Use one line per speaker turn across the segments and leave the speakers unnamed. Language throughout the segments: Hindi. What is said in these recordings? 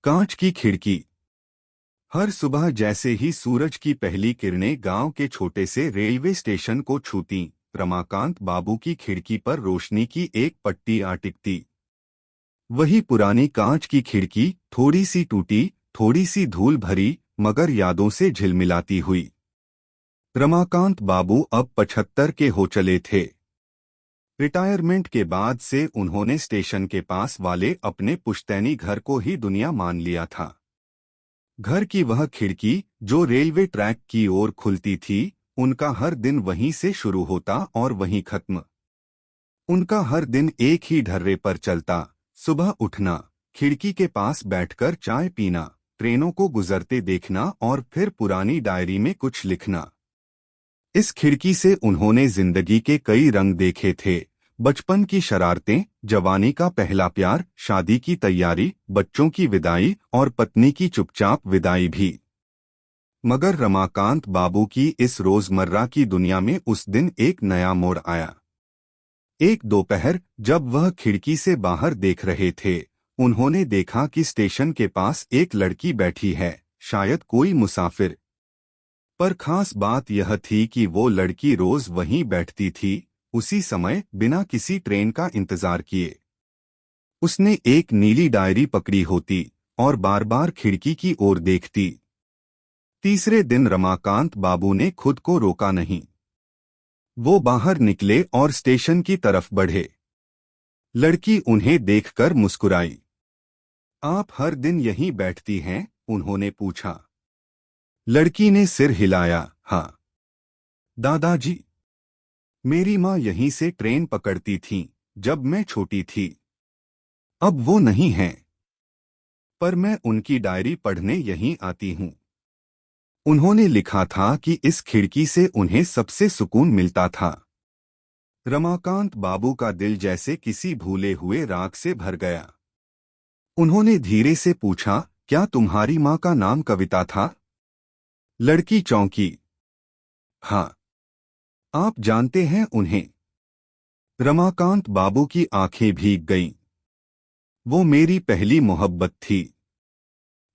कांच की खिड़की। हर सुबह जैसे ही सूरज की पहली किरणें गांव के छोटे से रेलवे स्टेशन को छूतीं, रमाकांत बाबू की खिड़की पर रोशनी की एक पट्टी आ टिकती। वही पुरानी कांच की खिड़की, थोड़ी सी टूटी, थोड़ी सी धूल भरी, मगर यादों से झिलमिलाती हुई। रमाकांत बाबू अब 75 के हो चले थे। रिटायरमेंट के बाद से उन्होंने स्टेशन के पास वाले अपने पुश्तैनी घर को ही दुनिया मान लिया था। घर की वह खिड़की जो रेलवे ट्रैक की ओर खुलती थी, उनका हर दिन वहीं से शुरू होता और वहीं खत्म। उनका हर दिन एक ही ढर्रे पर चलता। सुबह उठना, खिड़की के पास बैठकर चाय पीना, ट्रेनों को गुजरते देखना और फिर पुरानी डायरी में कुछ लिखना। इस खिड़की से उन्होंने जिंदगी के कई रंग देखे थे। बचपन की शरारतें, जवानी का पहला प्यार, शादी की तैयारी, बच्चों की विदाई और पत्नी की चुपचाप विदाई भी। मगर रमाकांत बाबू की इस रोजमर्रा की दुनिया में उस दिन एक नया मोड़ आया। एक दोपहर जब वह खिड़की से बाहर देख रहे थे, उन्होंने देखा कि स्टेशन के पास एक लड़की बैठी है, शायद कोई मुसाफिर। पर खास बात यह थी कि वो लड़की रोज वहीं बैठती थी, उसी समय, बिना किसी ट्रेन का इंतजार किए। उसने एक नीली डायरी पकड़ी होती और बार बार खिड़की की ओर देखती। तीसरे दिन रमाकांत बाबू ने खुद को रोका नहीं। वो बाहर निकले और स्टेशन की तरफ बढ़े। लड़की उन्हें देखकर मुस्कुराई। आप हर दिन यहीं बैठती हैं? उन्होंने पूछा। लड़की ने सिर हिलाया। हाँ दादाजी, मेरी माँ यहीं से ट्रेन पकड़ती थीं जब मैं छोटी थी। अब वो नहीं हैं, पर मैं उनकी डायरी पढ़ने यहीं आती हूँ। उन्होंने लिखा था कि इस खिड़की से उन्हें सबसे सुकून मिलता था। रमाकांत बाबू का दिल जैसे किसी भूले हुए राग से भर गया। उन्होंने धीरे से पूछा, क्या तुम्हारी माँ का नाम कविता था? लड़की चौंकी। हाँ, आप जानते हैं उन्हें? रमाकांत बाबू की आंखें भीग गईं। वो मेरी पहली मोहब्बत थी।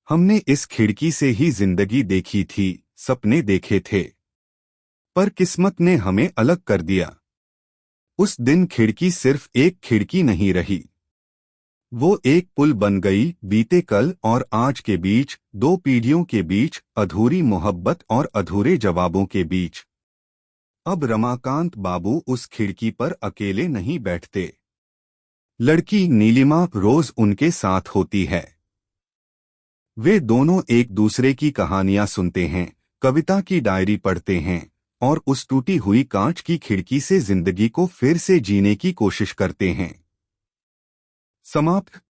हमने इस खिड़की से ही जिंदगी देखी थी, सपने देखे थे। पर किस्मत ने हमें अलग कर दिया। उस दिन खिड़की सिर्फ एक खिड़की नहीं रही। वो एक पुल बन गई, बीते कल और आज के बीच, दो पीढ़ियों के बीच, अधूरी मोहब्बत और अधूरे जवाबों के बीच। अब रमाकांत बाबू उस खिड़की पर अकेले नहीं बैठते। लड़की नीलिमा रोज उनके साथ होती है। वे दोनों एक दूसरे की कहानियां सुनते हैं, कविता की डायरी पढ़ते हैं और उस टूटी हुई कांच की खिड़की से जिंदगी को फिर से जीने की कोशिश करते हैं। समाप्त।